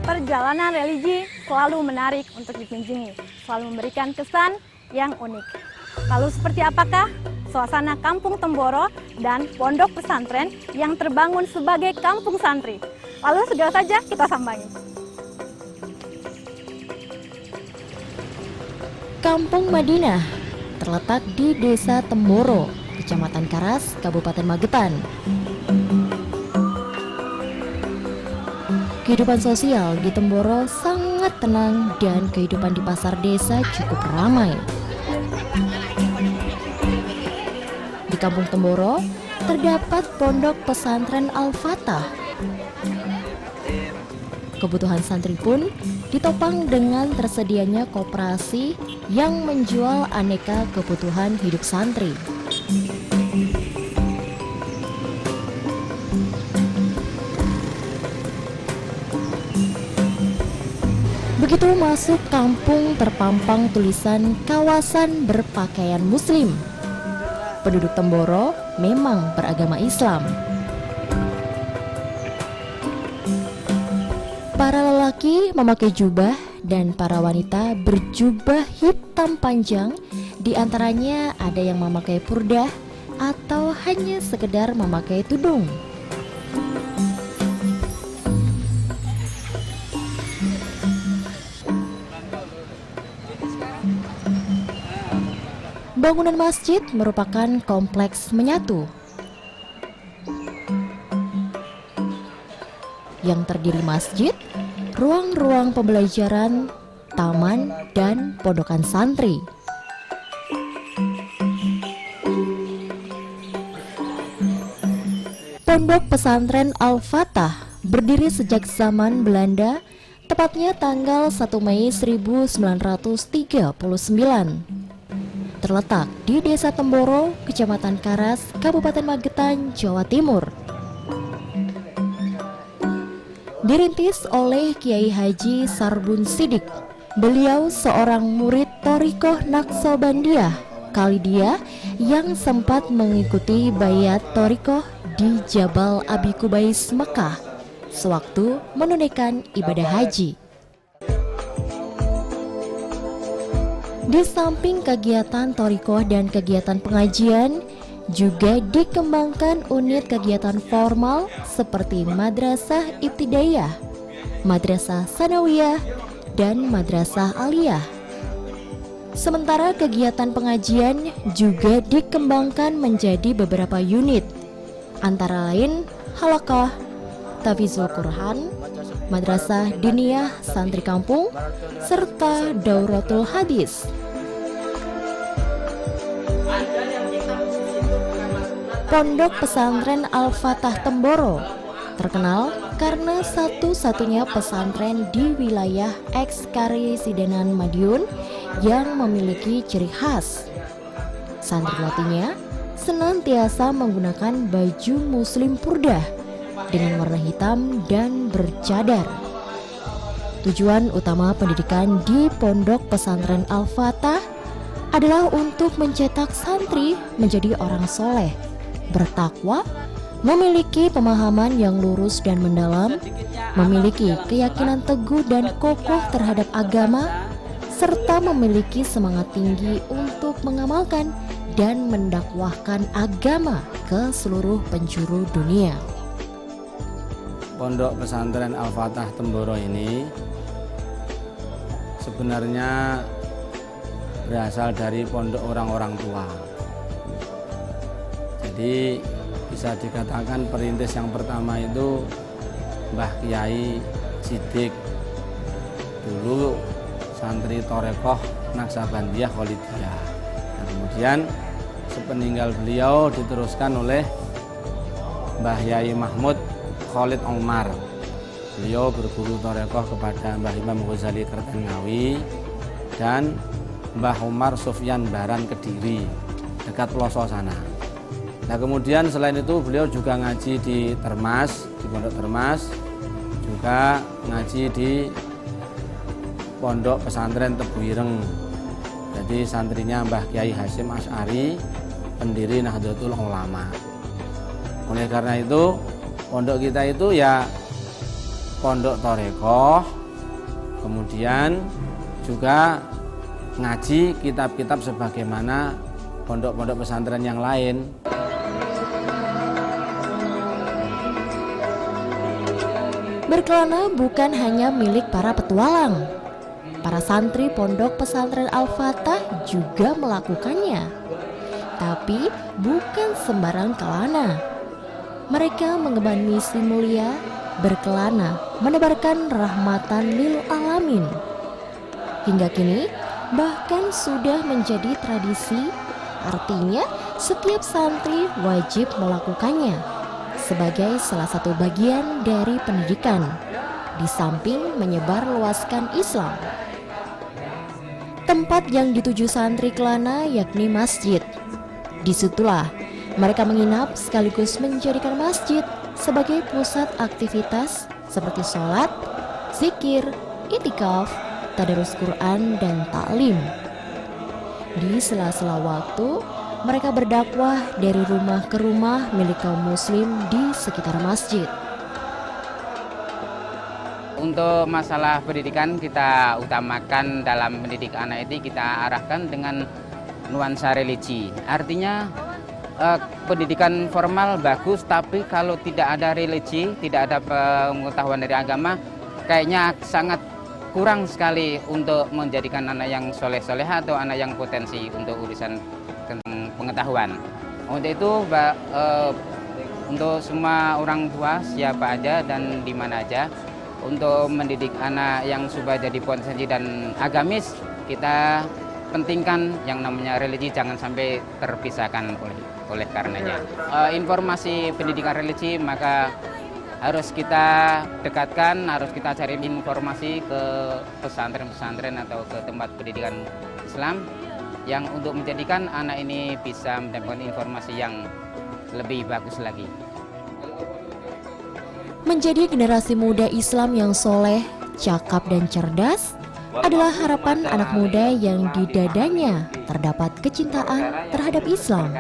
Perjalanan religi selalu menarik untuk dikunjungi, selalu memberikan kesan yang unik. Lalu seperti apakah suasana Kampung Temboro dan pondok pesantren yang terbangun sebagai kampung santri? Lalu segera saja kita sambangi. Kampung Madinah terletak di Desa Temboro, Kecamatan Karas, Kabupaten Magetan. Kehidupan sosial di Temboro sangat tenang dan kehidupan di pasar desa cukup ramai. Di Kampung Temboro terdapat pondok pesantren Al-Fatah. Kebutuhan santri pun ditopang dengan tersedianya koperasi yang menjual aneka kebutuhan hidup santri. Begitu masuk kampung terpampang tulisan kawasan berpakaian muslim. Penduduk Temboro memang beragama Islam. Para lelaki memakai jubah dan para wanita berjubah hitam panjang. Di antaranya ada yang memakai purdah atau hanya sekedar memakai tudung. Bangunan masjid merupakan kompleks menyatu yang terdiri masjid, ruang-ruang pembelajaran, taman, dan pondokan santri. Pondok pesantren Al-Fatah berdiri sejak zaman Belanda, tepatnya tanggal 1 Mei 1939. Terletak di Desa Temboro, Kecamatan Karas, Kabupaten Magetan, Jawa Timur. Dirintis oleh Kiai Haji Sarbun Sidik. Beliau seorang murid Thariqah Naqsabandiyah Khalidiyah yang sempat mengikuti bayat Thariqah di Jabal Abi Kubais, Mekah, sewaktu menunaikan ibadah haji. Di samping kegiatan Thariqah dan kegiatan pengajian, juga dikembangkan unit kegiatan formal seperti Madrasah Ibtidaiyah, Madrasah Sanawiyah, dan Madrasah Aliyah. Sementara kegiatan pengajian juga dikembangkan menjadi beberapa unit, antara lain halaqah, tahfizul Quran, Madrasah Diniyah Santri Kampung, serta Dauratul Hadis. Pondok pesantren Al-Fatah Temboro terkenal karena satu-satunya pesantren di wilayah eks-Karesidenan Madiun yang memiliki ciri khas. Santriwatinya senantiasa menggunakan baju muslim purdah dengan warna hitam dan bercadar. Tujuan utama pendidikan di Pondok Pesantren Al-Fatah adalah untuk mencetak santri menjadi orang soleh, bertakwa, memiliki pemahaman yang lurus dan mendalam, memiliki keyakinan teguh dan kokoh terhadap agama, serta memiliki semangat tinggi untuk mengamalkan dan mendakwahkan agama ke seluruh penjuru dunia. Pondok pesantren Al-Fatah Temboro ini sebenarnya berasal dari pondok orang-orang tua. Jadi bisa dikatakan perintis yang pertama itu Mbah Kiai Sidik, dulu santri Thariqah Naqsabandiyah Khalidiyah. Nah, kemudian sepeninggal beliau diteruskan oleh Mbah Yai Mahmud Khalid Umar. Beliau berguru Thariqah kepada Mbah Imam Ghazali Kertengawi dan Mbah Umar Sufyan Baran Kediri, dekat Ploso sana. Nah, kemudian selain itu beliau juga ngaji di Termas, di Pondok Termas, juga ngaji di Pondok Pesantren Tebuireng. Jadi santrinya Mbah Kiai Hasyim Asy'ari, pendiri Nahdlatul Ulama. Oleh karena itu, pondok kita itu ya pondok Thorekoh, kemudian juga ngaji kitab-kitab sebagaimana pondok-pondok pesantren yang lain. Berkelana bukan hanya milik para petualang. Para santri pondok pesantren Al-Fatah juga melakukannya. Tapi bukan sembarang kelana. Mereka mengemban misi mulia, berkelana, menebarkan rahmatan lil alamin. Hingga kini bahkan sudah menjadi tradisi, artinya setiap santri wajib melakukannya sebagai salah satu bagian dari pendidikan, di samping menyebarluaskan Islam. Tempat yang dituju santri kelana yakni masjid. Disitulah mereka menginap sekaligus menjadikan masjid sebagai pusat aktivitas seperti sholat, zikir, itikaf, tadarus Quran, dan taklim. Di sela-sela waktu, mereka berdakwah dari rumah ke rumah milik kaum muslim di sekitar masjid. Untuk masalah pendidikan kita utamakan dalam mendidik anak itu kita arahkan dengan nuansa religi. Artinya pendidikan formal bagus, tapi kalau tidak ada religi, tidak ada pengetahuan dari agama, kayaknya sangat kurang sekali untuk menjadikan anak yang soleh-soleh atau anak yang potensi untuk urusan tentang pengetahuan. Untuk itu untuk semua orang tua siapa aja dan di mana aja, untuk mendidik anak yang sudah jadi potensi dan agamis, kita pentingkan yang namanya religi, jangan sampai terpisahkan oleh karenanya. Informasi pendidikan religi maka harus kita dekatkan, harus kita cari informasi ke pesantren-pesantren atau ke tempat pendidikan Islam yang untuk menjadikan anak ini bisa mendapatkan informasi yang lebih bagus lagi. Menjadi generasi muda Islam yang soleh, cakap, dan cerdas adalah harapan anak muda yang di dadanya terdapat kecintaan terhadap Islam.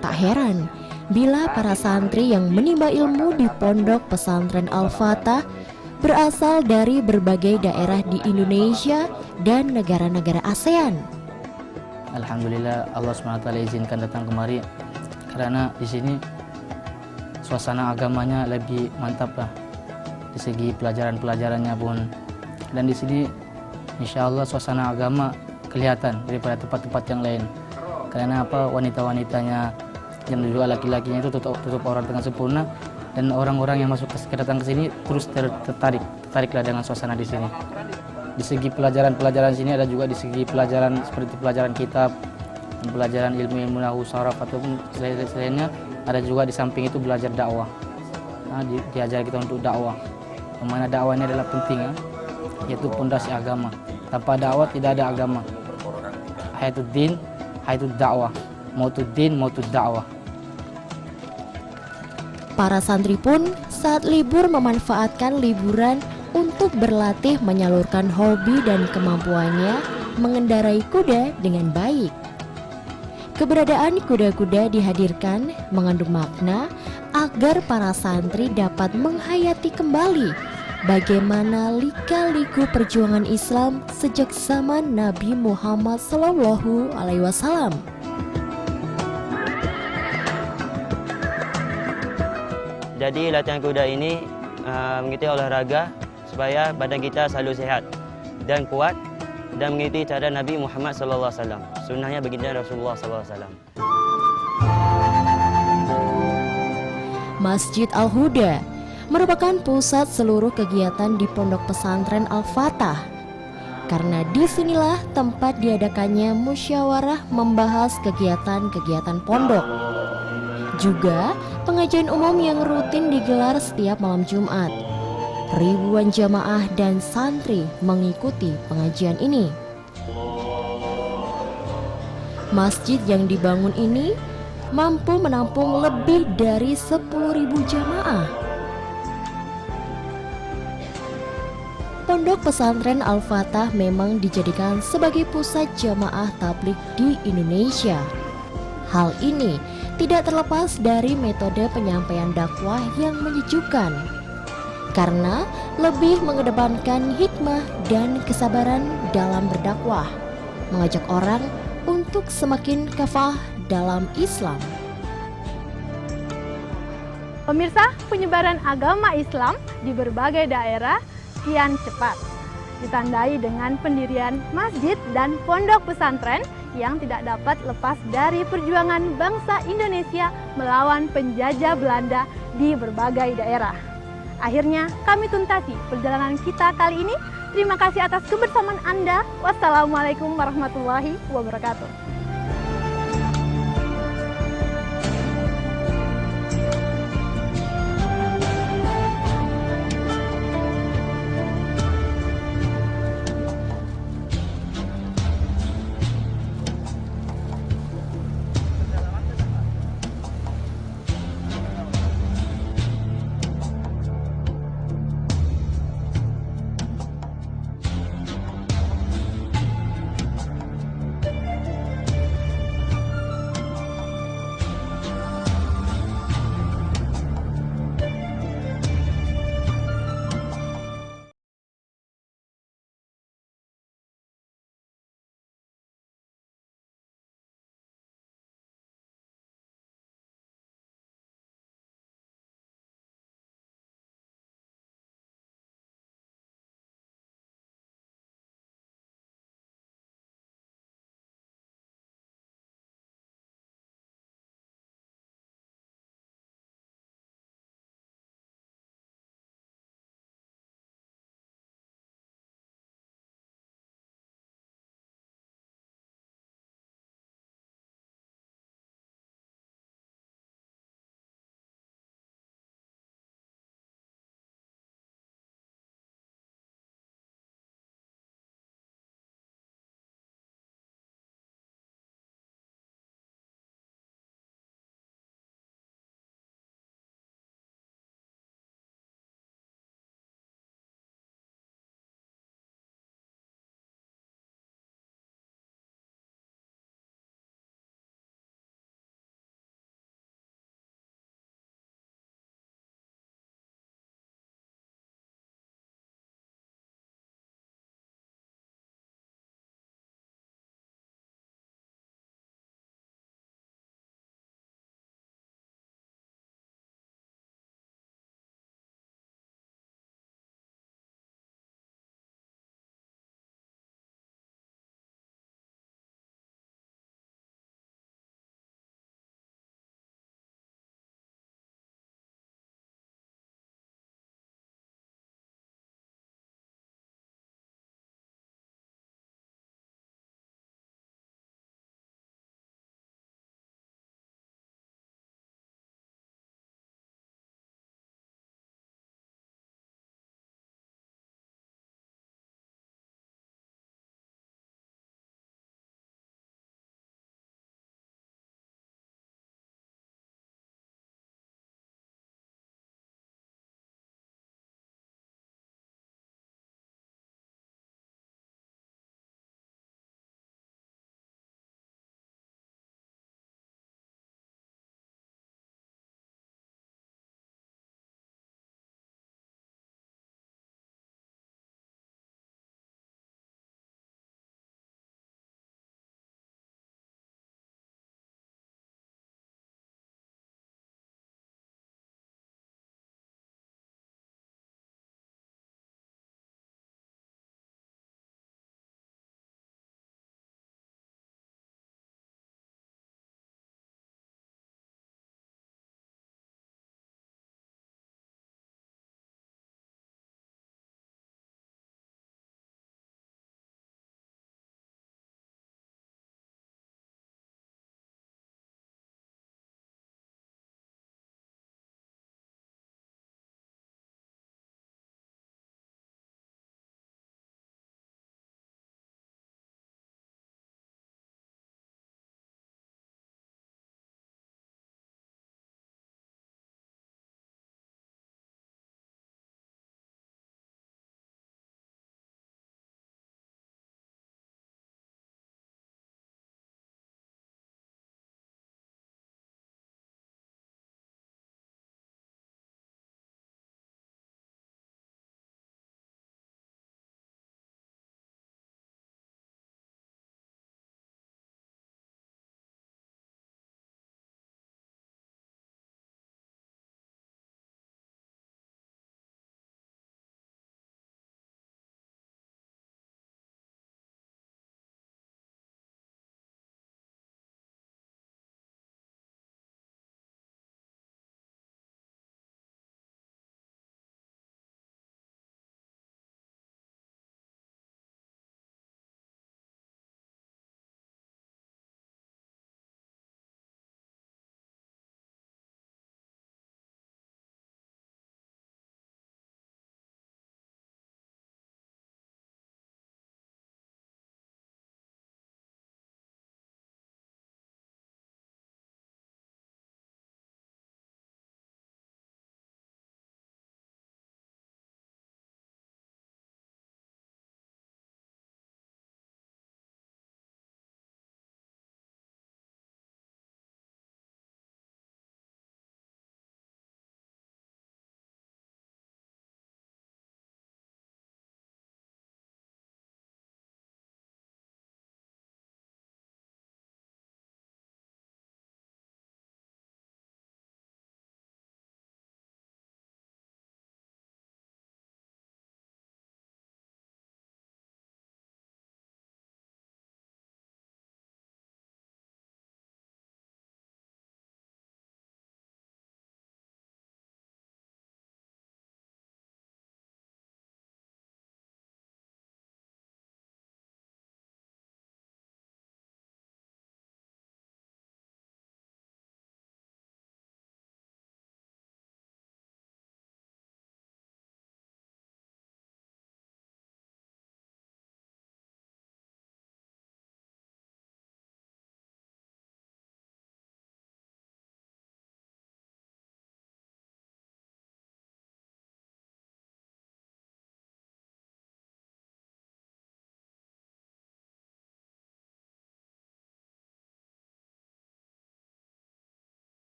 Tak heran bila para santri yang menimba ilmu di pondok pesantren Al-Fatah berasal dari berbagai daerah di Indonesia dan negara-negara ASEAN. Alhamdulillah Allah SWT izinkan datang kemari karena di sini suasana agamanya lebih mantap lah, di segi pelajaran-pelajarannya pun, dan di sini insya Allah suasana agama kelihatan daripada tempat-tempat yang lain. Karena apa, wanita-wanitanya dan juga laki-lakinya itu tutup aurat dengan sempurna, dan orang-orang yang masuk datang ke sini terus tertariklah dengan suasana di sini. Di segi pelajaran-pelajaran sini ada juga di segi pelajaran seperti pelajaran kitab, pelajaran ilmu nahwu saraf ataupun selainnya. Ada juga di samping itu belajar dakwah. Nah, diajar kita untuk dakwah. Yang dakwah ini adalah penting, yaitu pondasi agama. Tanpa dakwah tidak ada agama. Hayatuddin, hayatud dakwah. Mautuddin, mautud dakwah. Para santri pun saat libur memanfaatkan liburan untuk berlatih menyalurkan hobi dan kemampuannya mengendarai kuda dengan baik. Keberadaan kuda-kuda dihadirkan mengandung makna agar para santri dapat menghayati kembali bagaimana lika-liku perjuangan Islam sejak zaman Nabi Muhammad SAW. Jadi latihan kuda ini mengikuti olahraga supaya badan kita selalu sehat dan kuat, dan mengikuti cara Nabi Muhammad SAW. Sunnahnya baginda Rasulullah SAW. Masjid Al-Huda merupakan pusat seluruh kegiatan di pondok pesantren Al-Fatah. Karena disinilah tempat diadakannya musyawarah membahas kegiatan-kegiatan pondok. Juga pengajian umum yang rutin digelar setiap malam Jumat. Ribuan jamaah dan santri mengikuti pengajian ini. Masjid yang dibangun ini mampu menampung lebih dari 10.000 jamaah. Pondok pesantren Al-Fatah memang dijadikan sebagai pusat jamaah tabligh di Indonesia. Hal ini tidak terlepas dari metode penyampaian dakwah yang menyejukkan. karena lebih mengedepankan hikmah dan kesabaran dalam berdakwah, mengajak orang untuk semakin kafah dalam Islam. Pemirsa, penyebaran agama Islam di berbagai daerah kian cepat, ditandai dengan pendirian masjid dan pondok pesantren yang tidak dapat lepas dari perjuangan bangsa Indonesia melawan penjajah Belanda di berbagai daerah. Akhirnya kami tuntasi perjalanan kita kali ini. Terima kasih atas kebersamaan Anda. Wassalamualaikum warahmatullahi wabarakatuh.